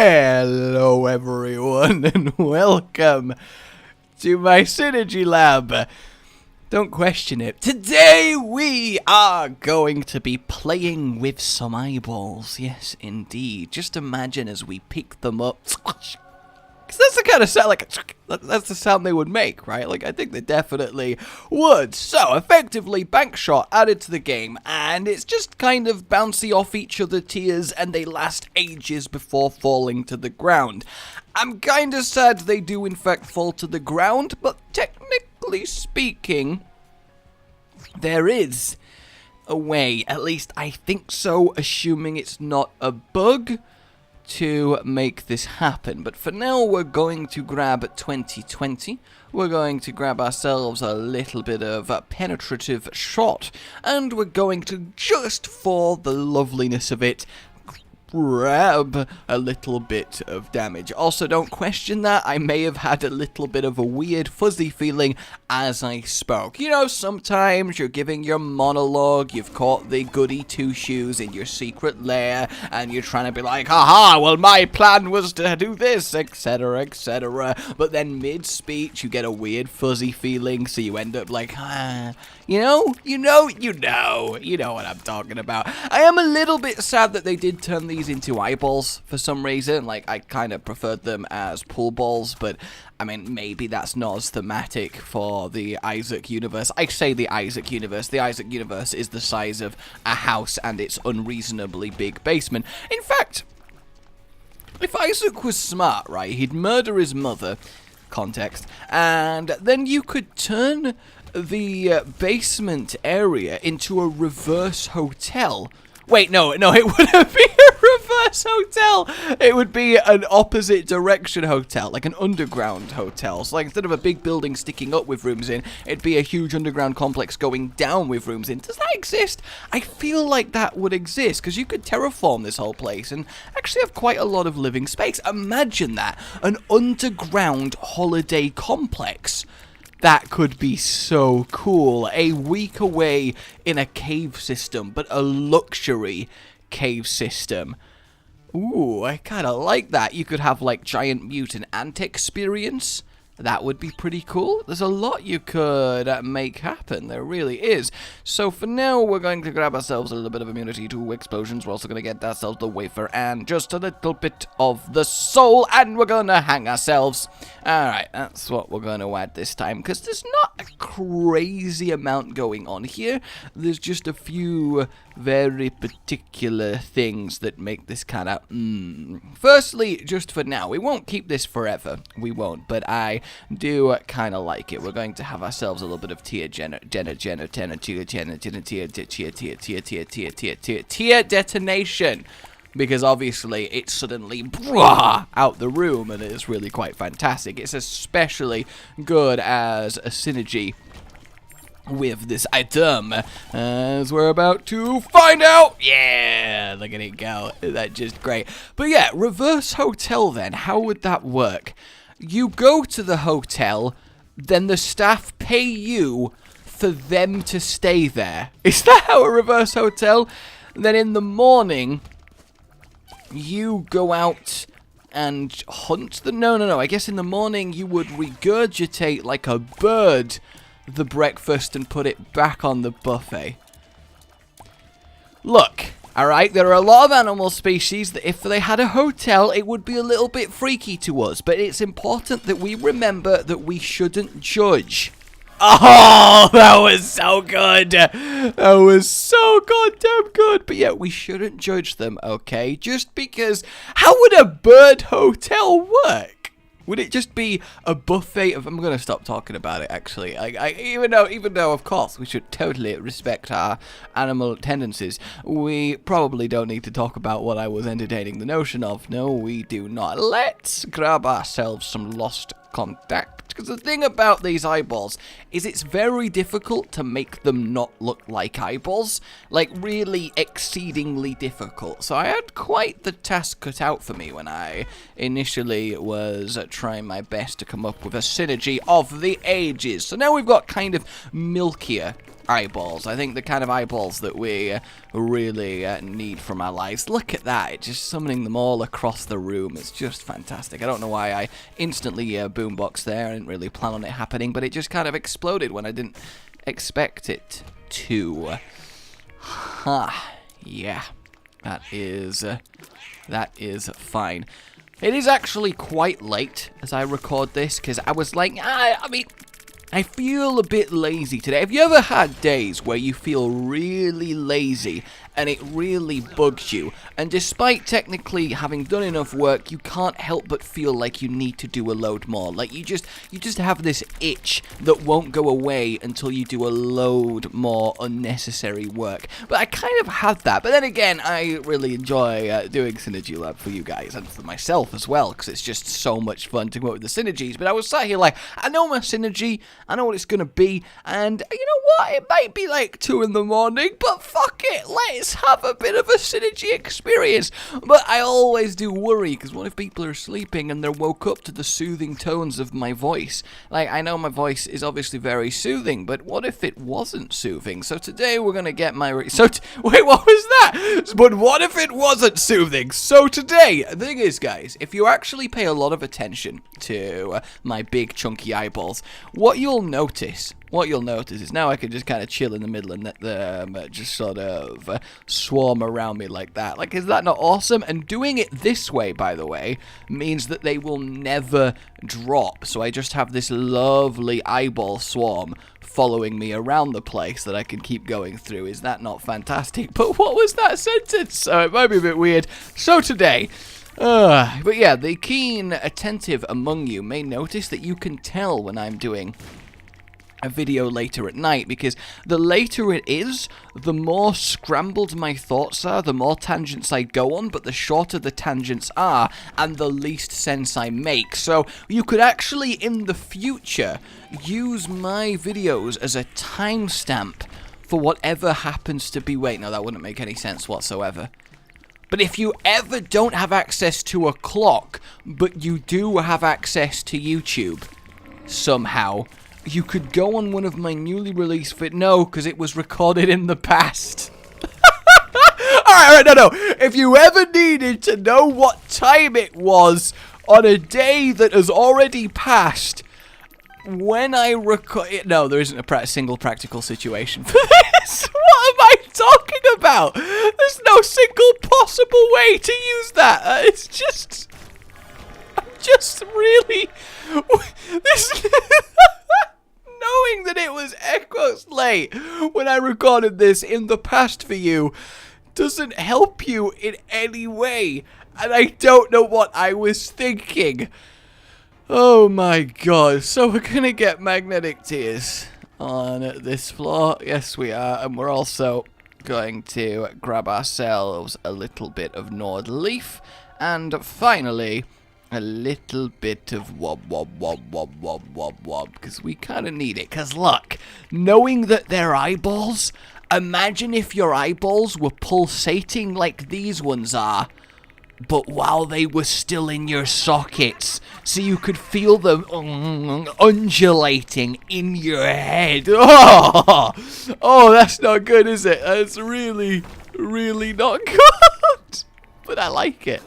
Hello everyone and welcome to my Synergy Lab. Don't question it. Today we are going to be playing with some eyeballs. Yes, indeed. Just imagine as we pick them up. Because that's the kind of sound, that's the sound they would make, right? Like, I think they definitely would. So, effectively, bank shot added to the game, and it's just kind of bouncy off each other tiers, and they last ages before falling to the ground. I'm kind of sad they do, in fact, fall to the ground, but technically speaking, there is a way, at least I think so, assuming it's not a bug, to make this happen. But for now, we're going to grab 2020. We're going to grab ourselves a little bit of a penetrative shot, and we're going to, just for the loveliness of it, grab a little bit of damage. Also, don't question that. I may have had a little bit of a weird fuzzy feeling as I spoke. You know, sometimes you're giving your monologue, you've caught the goody two-shoes in your secret lair, and you're trying to be like, haha, well, my plan was to do this, etc., etc. But then mid-speech, you get a weird fuzzy feeling, so you end up like, you know what I'm talking about. I am a little bit sad that they did turn these into eyeballs for some reason. Like, I kind of preferred them as pool balls, but I mean, maybe that's not as thematic for the Isaac universe. I say the Isaac universe. The Isaac universe is the size of a house and its unreasonably big basement. In fact, if Isaac was smart, right, he'd murder his mother, context, and then you could turn the basement area into a reverse hotel. Wait, no, it wouldn't be a reverse hotel. It would be an opposite direction hotel, like an underground hotel. So, like, instead of a big building sticking up with rooms in, it'd be a huge underground complex going down with rooms in. Does that exist? I feel like that would exist, because you could terraform this whole place and actually have quite a lot of living space. Imagine that, an underground holiday complex. That could be so cool. A week away in a cave system, but a luxury cave system. Ooh, I kind of like that. You could have, like, giant mutant ant experience. That would be pretty cool. There's a lot you could make happen. There really is. So for now, we're going to grab ourselves a little bit of immunity to explosions. We're also going to get ourselves the wafer and just a little bit of the soul. And we're going to hang ourselves. Alright, that's what we're going to add this time. Because there's not a crazy amount going on here. There's just a few very particular things that make this kind of Firstly, just for now, we won't keep this forever. We won't, but I do kind of like it. We're going to have ourselves a little bit of tier detonation, because obviously it's suddenly out the room, and it is really quite fantastic. It's especially good as a synergy with this item, as we're about to find out. Yeah, look at it go. That's just great. But yeah, reverse hotel then. How would that work? You go to the hotel, then the staff pay you for them to stay there. Is that how a reverse hotel? Then in the morning, you go out and hunt the... No. I guess in the morning you would regurgitate like a bird the breakfast and put it back on the buffet. Look, alright, there are a lot of animal species that if they had a hotel, it would be a little bit freaky to us, but it's important that we remember that we shouldn't judge. Oh, that was so good. That was so goddamn good. But yeah, we shouldn't judge them, okay? Just because, how would a bird hotel work? Would it just be a buffet of... I'm going to stop talking about it, actually. Even though, of course, we should totally respect our animal tendencies, we probably don't need to talk about what I was entertaining the notion of. No, we do not. Let's grab ourselves some lost contact. Because the thing about these eyeballs is it's very difficult to make them not look like eyeballs. Like, really exceedingly difficult. So I had quite the task cut out for me when I initially was trying my best to come up with a synergy of the ages. So now we've got kind of milkier eyeballs. I think the kind of eyeballs that we really need from our lives. Look at that. It's just summoning them all across the room. It's just fantastic. I don't know why I instantly boombox there. I didn't really plan on it happening, but it just kind of exploded when I didn't expect it to. Yeah. That is fine. It is actually quite late as I record this, because I was like, I mean, I feel a bit lazy today. Have you ever had days where you feel really lazy and it really bugs you? And despite technically having done enough work, you can't help but feel like you need to do a load more. Like you just have this itch that won't go away until you do a load more unnecessary work. But I kind of had that. But then again, I really enjoy doing Synergy Lab for you guys and for myself as well, because it's just so much fun to come up with the synergies. But I was sat here like, I know my synergy, I know what it's gonna be, and you know what? It might be like 2 in the morning, but fuck it, let's have a bit of a synergy experience. But I always do worry, because what if people are sleeping and they're woke up to the soothing tones of my voice? Like, I know my voice is obviously very soothing, but what if it wasn't soothing? So today we're gonna get my wait, what was that? But what if it wasn't soothing? So today, the thing is, guys, if you actually pay a lot of attention to my big chunky eyeballs, what you'll notice is now I can just kind of chill in the middle and let them just sort of swarm around me like that. Like, is that not awesome? And doing it this way, by the way, means that they will never drop. So I just have this lovely eyeball swarm following me around the place that I can keep going through. Is that not fantastic? But what was that sentence? So it might be a bit weird. So today, but yeah, the keen, attentive among you may notice that you can tell when I'm doing a video later at night, because the later it is, the more scrambled my thoughts are, the more tangents I go on, but the shorter the tangents are, and the least sense I make. So you could actually, in the future, use my videos as a timestamp for whatever happens to be... Wait, no, that wouldn't make any sense whatsoever. But if you ever don't have access to a clock, but you do have access to YouTube, somehow, you could go on one of my newly released No, because it was recorded in the past. Alright, no. If you ever needed to know what time it was on a day that has already passed, when I record... No, there isn't a single practical situation for this. What am I talking about? There's no single possible way to use that. It's just... I'm just really... This... Knowing that it was echoes late when I recorded this in the past for you doesn't help you in any way. And I don't know what I was thinking. Oh my god. So we're gonna get magnetic tears on this floor. Yes, we are. And we're also going to grab ourselves a little bit of Nord Leaf. And finally, a little bit of wob, because we kind of need it. Because look, knowing that they're eyeballs, imagine if your eyeballs were pulsating like these ones are, but while they were still in your sockets, so you could feel them undulating in your head. Oh, that's not good, is it? That's really, really not good. But I like it.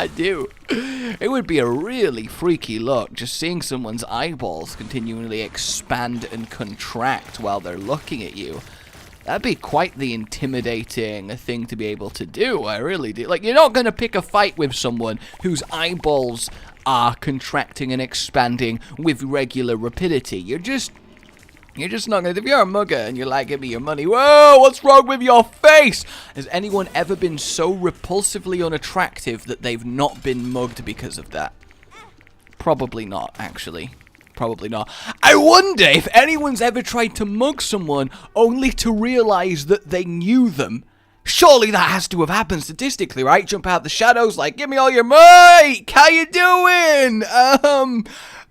I do. It would be a really freaky look, just seeing someone's eyeballs continually expand and contract while they're looking at you. That'd be quite the intimidating thing to be able to do. I really do. Like, you're not going to pick a fight with someone whose eyeballs are contracting and expanding with regular rapidity. You're just not going to... If you're a mugger and you're like, give me your money, whoa, what's wrong with your face? Has anyone ever been so repulsively unattractive that they've not been mugged because of that? Probably not, actually. Probably not. I wonder if anyone's ever tried to mug someone only to realize that they knew them. Surely that has to have happened statistically, right? Jump out the shadows like, give me all your money! How you doing?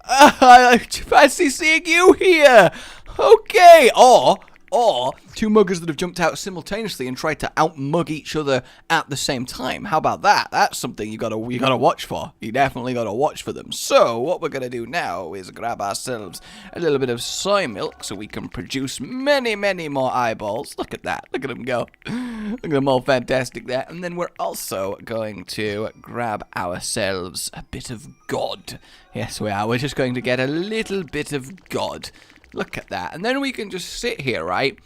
I fancy seeing you here. Okay, or or two muggers that have jumped out simultaneously and tried to outmug each other at the same time. How about that? That's something you gotta watch for. You definitely gotta watch for them. So what we're gonna do now is grab ourselves a little bit of soy milk so we can produce many, many more eyeballs. Look at that. Look at them go. Look at them all fantastic there. And then we're also going to grab ourselves a bit of God. Yes, we are. We're just going to get a little bit of God. Look at that. And then we can just sit here, right?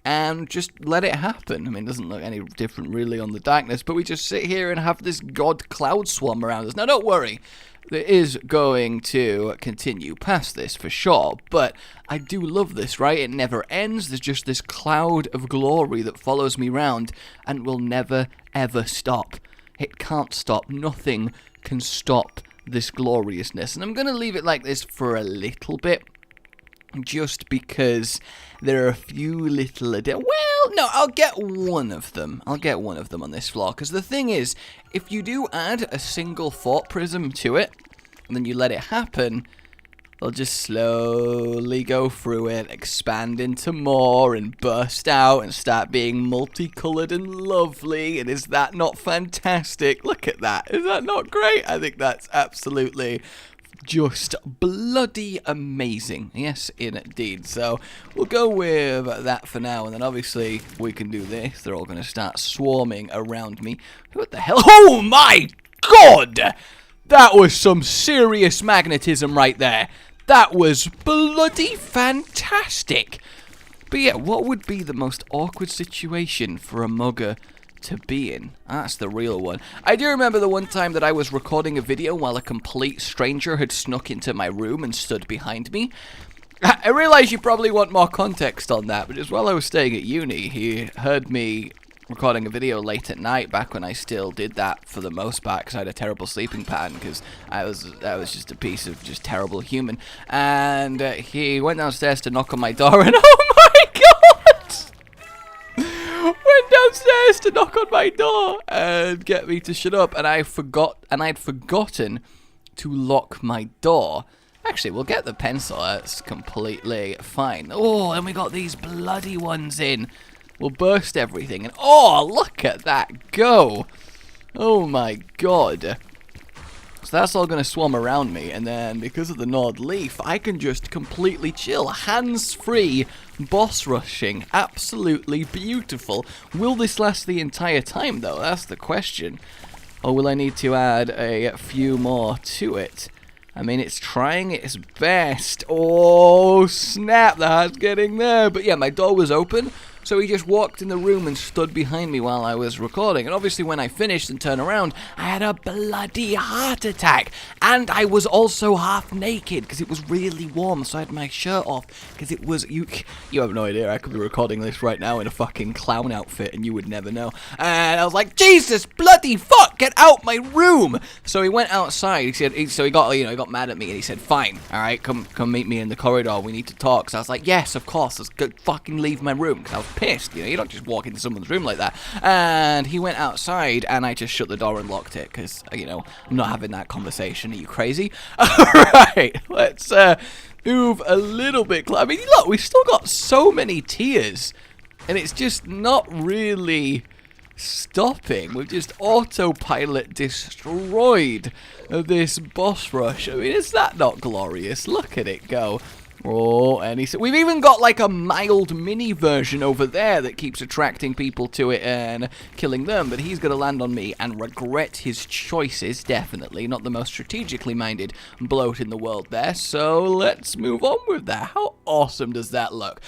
And just let it happen. I mean, it doesn't look any different really on the darkness, but we just sit here and have this God cloud swarm around us. Now, don't worry. There is going to continue past this for sure, but I do love this, right? It never ends. There's just this cloud of glory that follows me round and will never, ever stop. It can't stop. Nothing can stop this gloriousness. And I'm going to leave it like this for a little bit. Just because there are a few little well, no, I'll get one of them. I'll get one of them on this floor. Because the thing is, if you do add a single thought prism to it, and then you let it happen, they'll just slowly go through it, expand into more, and burst out, and start being multicolored and lovely. And is that not fantastic? Look at that. Is that not great? I think that's absolutely just bloody amazing. Yes, indeed. So we'll go with that for now, and then obviously we can do this. They're all going to start swarming around me. What the hell? Oh my god! That was some serious magnetism right there. That was bloody fantastic. But yeah, what would be the most awkward situation for a mugger to be in? That's the real one. I do remember the one time that I was recording a video while a complete stranger had snuck into my room and stood behind me. I realize you probably want more context on that, but just while I was staying at uni, he heard me recording a video late at night back when I still did that for the most part because I had a terrible sleeping pattern because I was just a piece of just terrible human. And he went downstairs to knock on my door and oh my god! Went downstairs to knock on my door and get me to shut up, and I'd forgotten to lock my door. Actually, we'll get the pencil. That's completely fine. Oh, and we got these bloody ones in. We'll burst everything, and oh, look at that go! Oh my god. So that's all going to swarm around me, and then because of the Nord Leaf, I can just completely chill. Hands-free boss rushing. Absolutely beautiful. Will this last the entire time, though? That's the question. Or will I need to add a few more to it? I mean, it's trying its best. Oh, snap, the heart's getting there. But yeah, my door was open, so he just walked in the room and stood behind me while I was recording. And obviously when I finished and turned around, I had a bloody heart attack. And I was also half naked because it was really warm, so I had my shirt off because it was... You have no idea. I could be recording this right now in a fucking clown outfit and you would never know. And I was like, Jesus bloody fuck, get out my room. So he went outside. He said, he got mad at me and he said, fine, all right, come meet me in the corridor. We need to talk. So I was like, yes, of course. Let's go fucking leave my room because I was pissed. You know, you don't just walk into someone's room like that. And he went outside and I just shut the door and locked it because, you know, I'm not having that conversation. Are you crazy? Alright, let's move a little bit. I mean, look, we've still got so many tiers and it's just not really stopping. We've just autopilot destroyed this boss rush. I mean, is that not glorious? Look at it go. Oh, and we've even got like a mild mini version over there that keeps attracting people to it and killing them, but he's going to land on me and regret his choices, definitely. Not the most strategically minded bloat in the world there, so let's move on with that. How awesome does that look?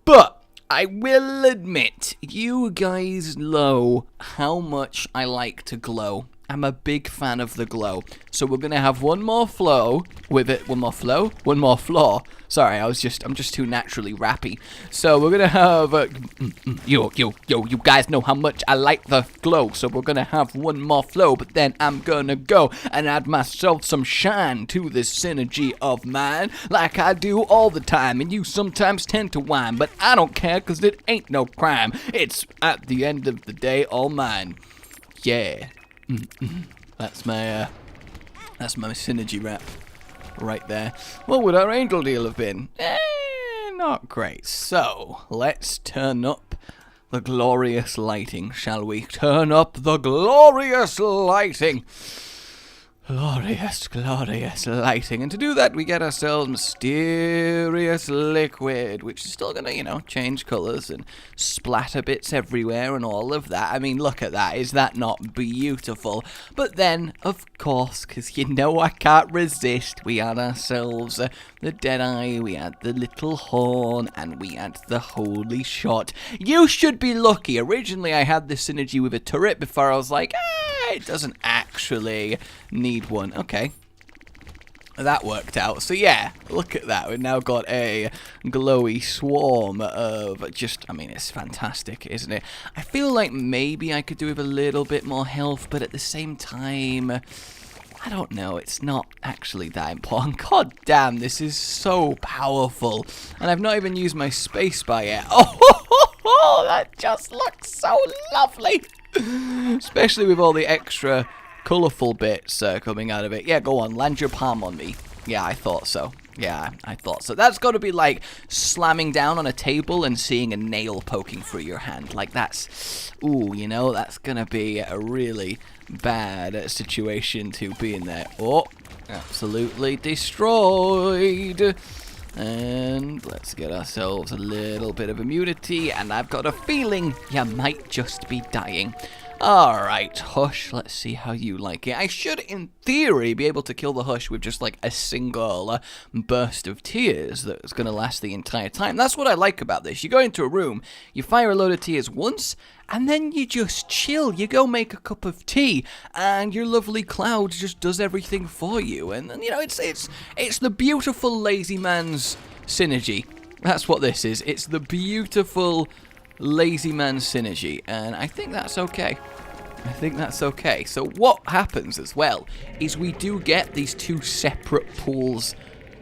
But I will admit, you guys know how much I like to glow. I'm a big fan of the glow. So we're going to have one more flow with it. One more flow? One more floor. Sorry, I'm just too naturally rappy. So we're going to have... you guys know how much I like the glow. So we're going to have one more flow. But then I'm going to go and add myself some shine to this synergy of mine. Like I do all the time. And you sometimes tend to whine. But I don't care because it ain't no crime. It's at the end of the day all mine. Yeah. That's my synergy rap right there. What would our angel deal have been? not great. So, let's turn up the glorious lighting, shall we? Turn up the glorious lighting. Glorious, glorious lighting. And to do that, we get ourselves mysterious liquid, which is still gonna, you know, change colors and splatter bits everywhere and all of that. I mean, look at that. Is that not beautiful? But then, of course, because you know I can't resist, we had ourselves the Deadeye, we had the little horn, and we had the holy shot. You should be lucky. Originally, I had this synergy with a turret before I was like, it doesn't actually need one. Okay. That worked out. So yeah, look at that. We've now got a glowy swarm of just, I mean, it's fantastic, isn't it? I feel like maybe I could do with a little bit more health, but at the same time, I don't know, it's not actually that important. God damn, this is so powerful. And I've not even used my spacebar yet. Oh, that just looks so lovely. Especially with all the extra colourful bits coming out of it. Yeah, go on, land your palm on me. Yeah, I thought so. Yeah, I thought so. That's got to be like slamming down on a table and seeing a nail poking through your hand. Like that's, ooh, you know, that's going to be a really bad situation to be in there. Oh, absolutely destroyed. And let's get ourselves a little bit of immunity, and I've got a feeling you might just be dying. Alright, Hush, let's see how you like it. I should, in theory, be able to kill the Hush with just like a single burst of tears that's going to last the entire time. That's what I like about this. You go into a room, you fire a load of tears once, and then you just chill. You go make a cup of tea, and your lovely cloud just does everything for you. And you know, it's the beautiful lazy man's synergy. That's what this is. It's the beautiful lazy man synergy, and I think that's okay. I think that's okay. So what happens as well is we do get these two separate pools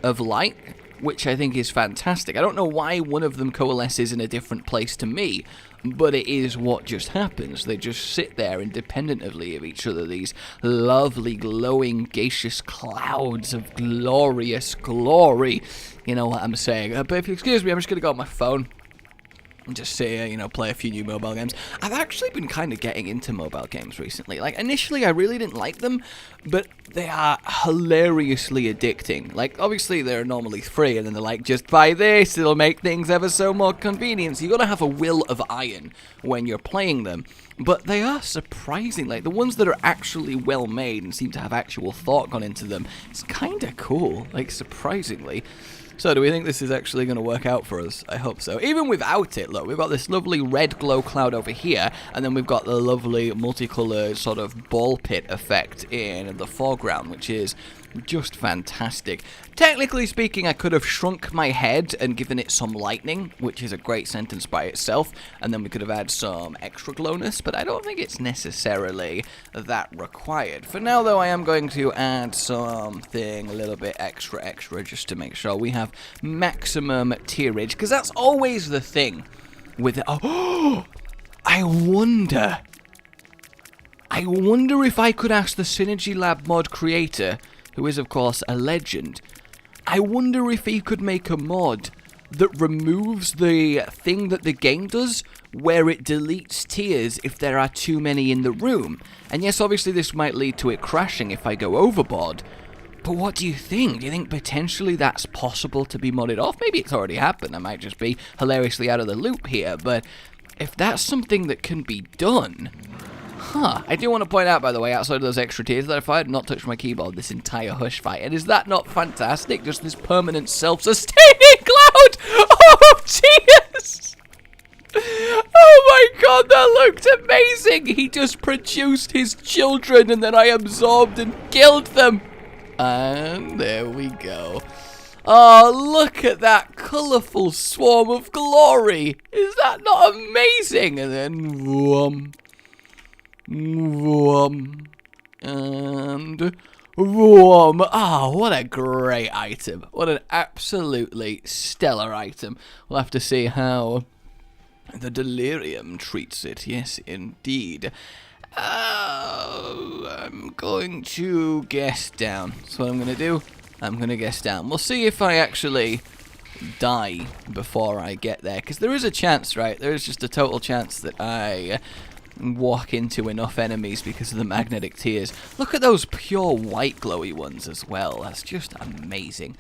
of light, which I think is fantastic. I don't know why one of them coalesces in a different place to me, but it is what just happens. They just sit there independently of each other, these lovely, glowing, gaseous clouds of glorious glory. You know what I'm saying. But if you excuse me, I'm just going to go on my phone and just say, you know, play a few new mobile games. I've actually been kind of getting into mobile games recently. Like, initially, I really didn't like them, but they are hilariously addicting. Like, obviously, they're normally free, and then they're like, just buy this, it'll make things ever so more convenient. So you got to have a will of iron when you're playing them. But they are surprising. Like, the ones that are actually well made and seem to have actual thought gone into them, it's kind of cool, like, surprisingly. So, do we think this is actually going to work out for us? I hope so. Even without it, look, we've got this lovely red glow cloud over here, and then we've got the lovely multicolored sort of ball pit effect in the foreground, which is just fantastic. Technically speaking, I could have shrunk my head and given it some lightning, which is a great sentence by itself, and then we could have had some extra glowness, but I don't think it's necessarily that required. For now, though, I am going to add something a little bit extra just to make sure we have maximum tierage, because that's always the thing with it. Oh, I wonder if I could ask the Synergy Lab mod creator, who is, of course, a legend, I wonder if he could make a mod that removes the thing that the game does, where it deletes tears if there are too many in the room. And yes, obviously this might lead to it crashing if I go overboard, but what do you think? Do you think potentially that's possible to be modded off? Maybe it's already happened, I might just be hilariously out of the loop here, but if that's something that can be done... Huh. I do want to point out, by the way, outside of those extra tears, that if I had not touched my keyboard this entire Hush fight, and is that not fantastic? Just this permanent self-sustaining cloud of tears! Oh my god, that looked amazing! He just produced his children, and then I absorbed and killed them! And there we go. Oh, look at that colourful swarm of glory! Is that not amazing? And then, whoom. Vroom, and vroom. Oh, what a great item. What an absolutely stellar item. We'll have to see how the Delirium treats it. Yes, indeed. I'm going to guess down. That's what I'm going to do. I'm going to guess down. We'll see if I actually die before I get there, because there is a chance, right? There is just a total chance that I walk into enough enemies because of the magnetic tears. Look at those pure white glowy ones as well. That's just amazing.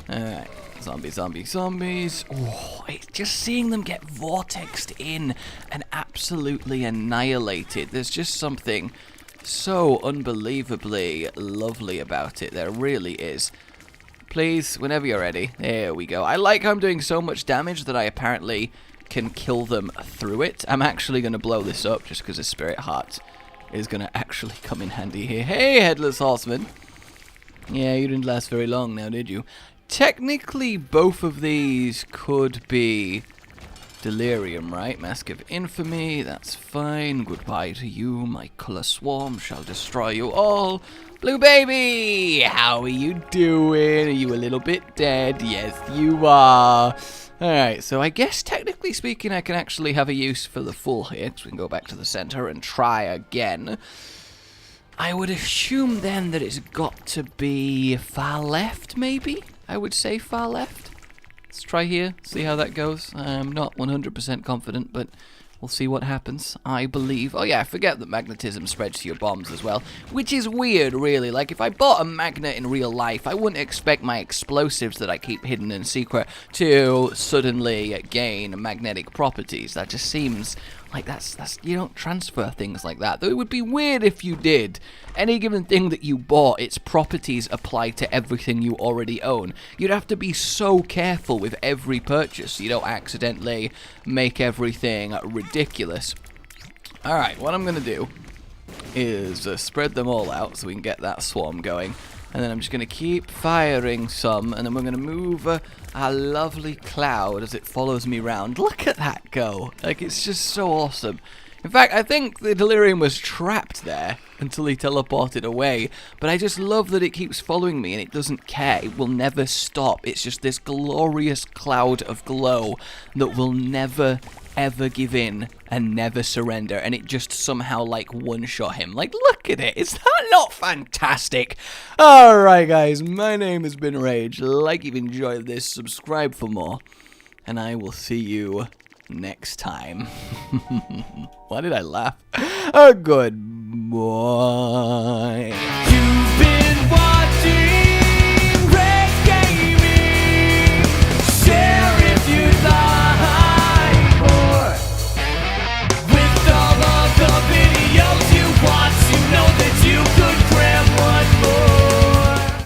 Alright, zombies, zombies, zombies. Oh, it's just seeing them get vortexed in and absolutely annihilated. There's just something so unbelievably lovely about it. There really is. Please, whenever you're ready. There we go. I like how I'm doing so much damage that I apparently can kill them through it. I'm actually going to blow this up just because a spirit heart is going to actually come in handy here. Hey, Headless Horseman. Yeah, you didn't last very long now, did you? Technically, both of these could be Delirium, right? Mask of Infamy, that's fine. Goodbye to you, my colour swarm shall destroy you all. Blue baby, how are you doing? Are you a little bit dead? Yes, you are. Alright, so I guess technically speaking I can actually have a use for the full here, because we can go back to the center and try again. I would assume then that it's got to be far left, maybe? I would say far left. Let's try here, see how that goes. I'm not 100% confident, but we'll see what happens. I believe... Oh yeah, I forget that magnetism spreads to your bombs as well, which is weird, really. Like, if I bought a magnet in real life, I wouldn't expect my explosives that I keep hidden in secret to suddenly gain magnetic properties. That just seems like that's you don't transfer things like that. Though it would be weird if you did. Any given thing that you bought, its properties apply to everything you already own. You'd have to be so careful with every purchase so you don't accidentally make everything ridiculous. Alright, what I'm going to do is spread them all out so we can get that swarm going. And then I'm just going to keep firing some, and then we're going to move our lovely cloud as it follows me around. Look at that go. Like, it's just so awesome. In fact, I think the Delirium was trapped there until he teleported away. But I just love that it keeps following me and it doesn't care. It will never stop. It's just this glorious cloud of glow that will never, ever give in and never surrender, and it just somehow like one-shot him. Like, look at it. Is that not fantastic? Alright guys, my name has been Rage. Like you've enjoyed this, subscribe for more, and I will see you next time. Why did I laugh? Oh, goodbye.